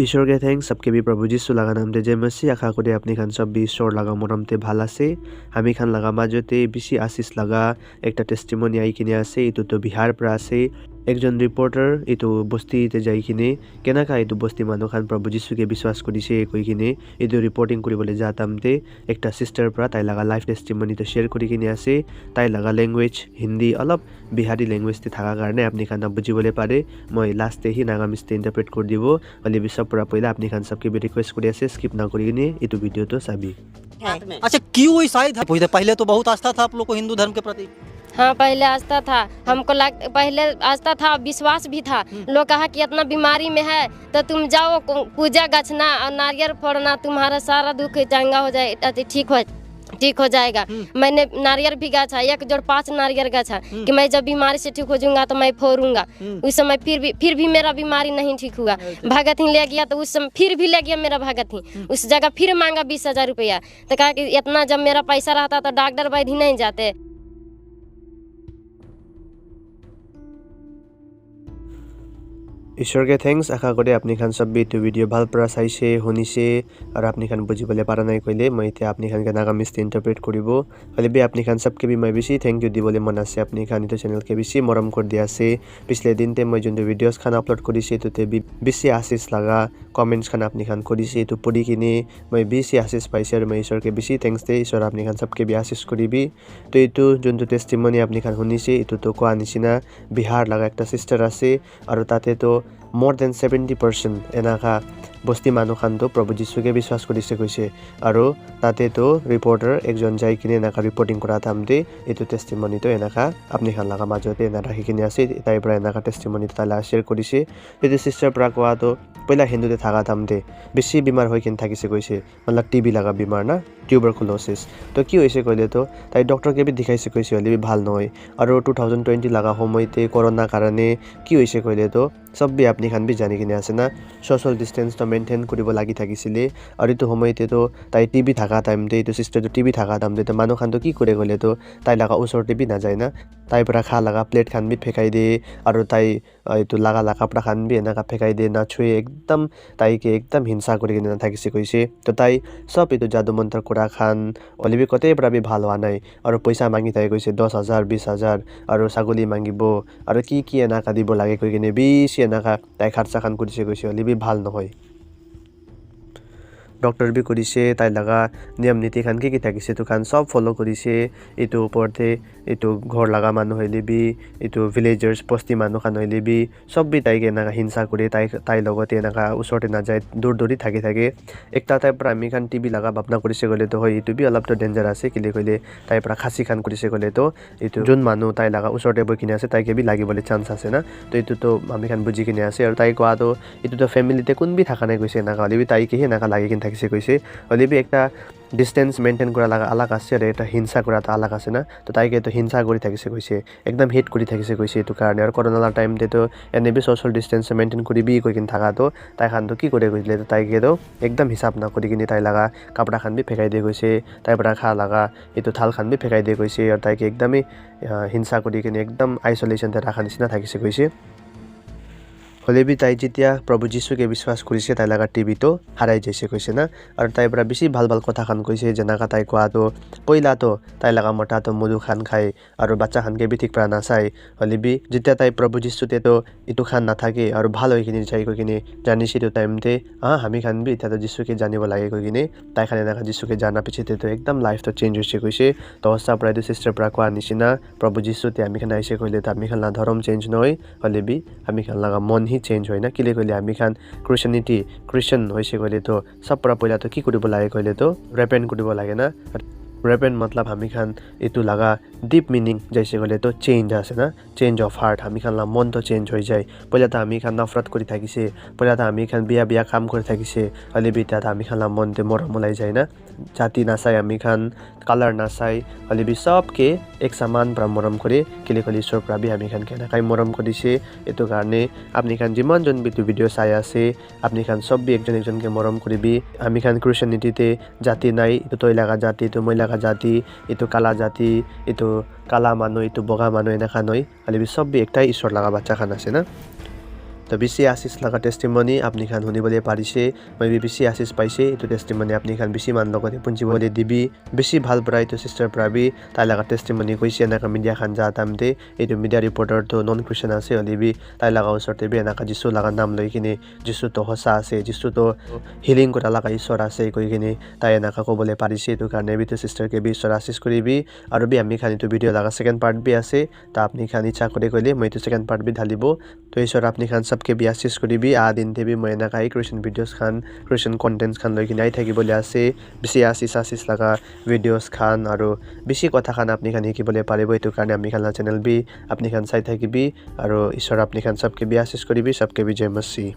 ईश्वर के thanks सबके भी प्रभु जीशु लगा नाम दे जय मसीह आशा करी अपनी खान सब भी ईश्वर लगा मरमते ভাল আছে हामी खान लगा মাজতে বেশি आशीष लगा একটা টেস্টিমনি আই কিনে আছে ইতো তো বিহার পৰা আছে একজন রিপোর্টার ইতো বস্তিতে যাই কিনে কেনাকা ইতো বস্তি মানুহ খান প্রভু যীশুকে বিশ্বাস কৰিছে কৈ কিনে ইতো ৰিপোৰ্টিং কৰিবলৈ যাতামতে একটা সিস্টাৰ পৰা তাই লাগা লাইফ টেস্টিমনি তো শেয়াৰ কৰি কিনে আছে তাই লাগা ল্যাঙ্গুৱেজ হিন্দি অলপ বিহাৰী ল্যাঙ্গুৱেজতে থাকা কাৰণে আপনি খান বুজিবলৈ পাৰে মই লাস্টে হি নাগামিজতে ইন্টাৰপ্ৰেট কৰি দিব অলি सब पूरा पहले अपनी खान सबके भी रिक्वेस्ट करिए से स्किप ना करिए ये तो वीडियो तो सभी अच्छा क्यों ईसाई धर्म पहले तो बहुत आस्था था आप लोग को हिंदू धर्म के प्रति हाँ पहले आस्था था हमको पहले आस्था था विश्वास भी था लोग कहा कि इतना बीमारी में है तो तुम जाओ पूजा गछना और नारियल फोड़ना तुम्हारा सारा दुख चंगा हो जाए ठीक हो जाएगा। मैंने नारियल भी गाछा 1 जोड़ 5 नारियल गाछा कि मैं जब बीमारी से ठीक हो जाऊंगा तो मैं फोड़ूंगा। उस समय फिर भी मेरा बीमारी नहीं ठीक हुआ। भगत ही ले गया तो उस समय फिर भी ले गया मेरा भगत ही उस जगह फिर मांगा 20,000 रुपया तो कहा कि इतना जब मेरा पैसा रहता तो डॉक्टर वैद्य ही नहीं जाते। ईश्वर के थैंक्स आशा करी अपनी खान सब भी तो वीडियो ভাল পৰা চাইছে শুনিছে আৰু আপনি খান বুজিবলৈ পাৰা নাই কইলে মই এতিয়া আপনি খান নাগামিজতে ইন্টাৰপ্ৰেট কৰিব হলে भी আপনি খান सबके भी मैं বেশি थैंक यू দিবলৈ মন আছে আপনি খান ইটো চ্যানেল के বেশি মৰম কৰি দি আছে पिछले दिन ते মই যোনটো ভিডিওস খান আপলোড কৰিছে তো তে বেশি আশীষ লাগা কমেন্টস খান আপনি খান কৰিছে তো পঢ়ি কিনে মই বেশি আশীষ পাইছে আৰু মই ঈশ্বৰ के বেশি थैंक्स দে ঈশ্বৰ আপনি খান सबके भी আশীষ কৰিবি তো ইটো যোনটো টেস্টিমনি আপনি খান শুনিছে ইটো তো কোৱা নিচিনা বিহাৰ লাগা একটা সিস্টাৰ আছে আৰু তাতে তো more than 70% এনাকা বস্তি মানুহ খান তো প্রভু যীশুকে বিশ্বাস কৰিছে কৈছে আৰু তাতে তো ৰিপৰ্টাৰ একজন যাই কিনে এনাকা ৰিপৰ্টিং কৰা থামতে এটো টেস্টিমনি তো এনাকা আপনি খান লাগা মাজতে এনা ৰাখি কিনে আছে তাই পৰা এনাকা টেস্টিমনি তালা শেয়াৰ কৰিছে এটো সিস্টাৰ পৰা কোৱা তো पहिला हिंदूते থাকা থামতে বেশি বিমার হৈ কিন থাকিছে কৈছে मतलब টিবি লাগা বিমার না টিউবারকুলোসিস তো কি হইছে কইলে তো তাই ডক্টরকে বি দেখাইছে কৈছে হলি ভাল নহয় আৰু 2020 লাগা সময়তে করোনা কারণে কি হইছে কইলে তো সব বি আপনি খান বি জানি কিনে আছে না সোশ্যাল ডিস্টেন্স তো মেইনটেইন কৰিব লাগি থাকিছিলে আৰু তো সময়তে তো তাই টিবি থাকা টাইমতে তো সিস্টাৰ তো টিবি থাকা টাইমতে তো মানুহ খান তো কি কৰে কইলে তো তাই লাগা ওচৰতে বি না যায় না তাই পৰা খা লাগা প্লেট খান বি ফেকাই দে আৰু তাই এইটো লাগা কাপড়া খান বি এনাকা ফেকাই দে না ছুঁয়ে एकदम তাইকে एकदम হিংসা কৰি কিনে থাকিছে কৈছে তো তাই সব এইটো জাদু মন্ত্ৰ কৰা খান অলিবি কতে পৰা বি ভাল হোৱা নাই আৰু পইচা মাগি তাই কৈছে 10,000 20,000 আৰু ছাগলী মাগিব আৰু কি এনাকা দিব লাগে কৈ কিনে বেছি এনাকা তাই খৰচা খান কৰিছে কৈছে অলিবি ভাল নহয় ডক্টৰ বি কৰিছে তাই লাগা নিয়ম নীতি খান কি থাকিছে তো খান সব ফলো কৰিছে এটো ওপৰতে এটো ঘৰ লাগা মানুহ হইলে বি এটো ভিলেজার্স বস্তি মানুহ খান হইলে বি সব বি তাইকে এনাকা হিংসা কৰি তাই লগতে এনাকা ওচৰতে না যায় দূৰ দূৰি থাকে একটা তাই পৰা আমি খান টিবি লাগা ভাবনা কৰিছে গলে তো হয় এটো বি অলপ তো ডেঞ্জাৰ আছে কিলে কইলে তাই পৰা খাসি খান কৰিছে গলে তো এটো যোন মানুহ তাই লাগা ওচৰতে বই কিনে আছে তাইকে বি লাগিবলৈ চান্স আছে না তো এটো তো আমি খান বুজি কিনে আছে আৰু তাই কোৱা তো এটো তো ফ্যামিলিতে কোন বি থাকা নাই কৈছে এনাকা হলি বি তাইকে এনাকা লাগি কিন থাকিছে কৈছে হলি বি একটা ডিস্টেন্স মেইনটেইন কৰা লাগা আলাগ আছে আৰু এটা হিংসা কৰা এটা আলাগ আছে না তো তাইকে তো হিংসা কৰি থাকিছে কৈছে একদম হিট কৰি থাকিছে কৈছে এটো কাৰণে আৰু কৰোনাৰ টাইমতে তো এনে বি সোশ্যাল ডিস্টেন্স মেইনটেইন কৰিবি কৈ কিন থাকা তো তাই খান তো কি কৰে কৈছিলে তো তাইকে তো একদম হিসাব না কৰি কিনে তাই লাগা কাপড়া খান বি ফেকাই দিয়ে কৈছে তাই পৰা খা লাগা এটো থাল খান বি ফেকাই দিয়ে কৈছে আৰু তাইকে একদমই হিংসা কৰি কিনে একদম আইসোলেশনতে ৰাখা নিচিনা থাকিছে কৈছে হলে বি তাই যেতিয়া প্ৰভু যীশুকে বিশ্বাস কৰিছে তাই লাগা টিভি তো হাৰাই যাইছে কৈছে না আৰু তাই পৰা বেছি ভাল কথা খান কৈছে যেনাকা তাই কোৱা তো পইলা তো তাই লাগা মটা তো মধু খান খাই আৰু বাচ্চা খানকে বি ঠিক পৰা নাচাই হলে বি যেতিয়া তাই প্ৰভু যীশুতে তো ইটো খান নাথাকে আৰু ভাল হৈ কিনে যাই কৈ কিনে জানিছে তো টাইমতে আমি খান বি এতিয়া তো যীশুকে জানিব লাগে কৈ কিনে তাই খান এনেকা যীশুকে জানা পিছতে তো একদম লাইফ তো চেঞ্জ হৈছে কৈছে তো সঁচা পৰা এইটো সিস্টাৰ পৰা কোৱা নিচিনা প্ৰভু যীশুতে আমি খান আইছে কইলে তো আমি খান ধৰ্ম চেঞ্জ নহয় হলে বি আমি খান লাগা মন ही चेंज হয় না কিলে কইলে আমি খান ক্রিশ্চিয়ান হইছে কইলে তো সব পৰা পইলা তো কি কৰিব লাগে কইলে তো ৰেপেন্ট কৰিব লাগে না रेपेंट मतलब हामी खान इतु लगा डीप मीनिंग जैसे गले तो चेंज आसे ना चेंज ऑफ हार्ट हामी खान ला मन तो चेंज हो जाए पहिला त हामी खान नफरत करि थाकिसे पहिला त हामी खान बिया काम करि थाकिसे अलि बिता त हामी खान ला मन ते मरमलाई जाए ना जाति नसाई हामी खान कलर नसाई अलि बि सबके एक समान मरम करे किले कली ईश्वर प्रभु हामी खान केना काई मरम करिसे एतो कारणे आपनि खान जिमान जन बितु भिडियो आया से आपनि खान सब भी एकजन के मरम करिबि हामी खान क्रिश्चियनिटीते जाति नाई तो तोय लगा जाति तो মই लगा जाति इतो काला जाति इतो काला मानु इतो बगा मानु एना खान होई अलि बि सब भी एकटाई ईश्वर लगा बच्चा खान आसे ना তো বেছি আশিস লগা টেষ্টিমনি আপনি খান শুনিবলৈ পাৰিছে মই বেছি আশিস পাইছে এইটো টেষ্টিমনি আপনি খান বেছি মান লগতে পুঞ্জিবলৈ দিবি বেছি ভাল পৰা এইটো চিষ্টাৰ প্ৰাবি তাই লগা টেষ্টিমনি কৈছে এনেকা মিডিয়া খান যা তামতে এইটো মিডিয়া ৰিপৰ্টাৰটো নন খ্ৰীষ্টান আছে হলিবি তাই লগা ওচৰতে বি এনেকা যিছু লগা নাম লৈ কিনে যিছুটো সঁচা আছে যিছুটো হিলিং কৰা লগা ঈশ্বৰ আছে কৈ কিনে তাই এনেকা ক'বলৈ পাৰিছে এইটো কাৰণে বিটো চিষ্টাৰকে বি ঈশ্বৰ আশিস কৰিবি আৰু বি আমি খান এইটো ভিডিঅ' লগা ছেকেণ্ড পাৰ্ট বি আছে তা আপনি খান ইচ্ছা কৰি ক'লে মই এইটো ছেকেণ্ড পাৰ্ট বি ঢালিব তো ঈশ্বৰ আপনি খান সবকে বি আশিস কৰিবি দিন দেবি মই এনেকা খ্ৰীষ্টান ভিডিঅ'ছ খান খ্ৰীষ্টান কণ্টেণ্টছ খান লৈ কিনে আহি থাকিবলৈ আছে বেছি আশিস লগা ভিডিঅ'ছ খান আৰু বেছি কথা খান আপনি খান শিকিবলৈ পাৰিব এইটো কাৰণে আমি খান চেনেল বি আপনি খান চাই থাকিবি আৰু ঈশ্বৰ আপনি খান সবকে বি আশিস কৰিবি সবকে বি জয় মসিহ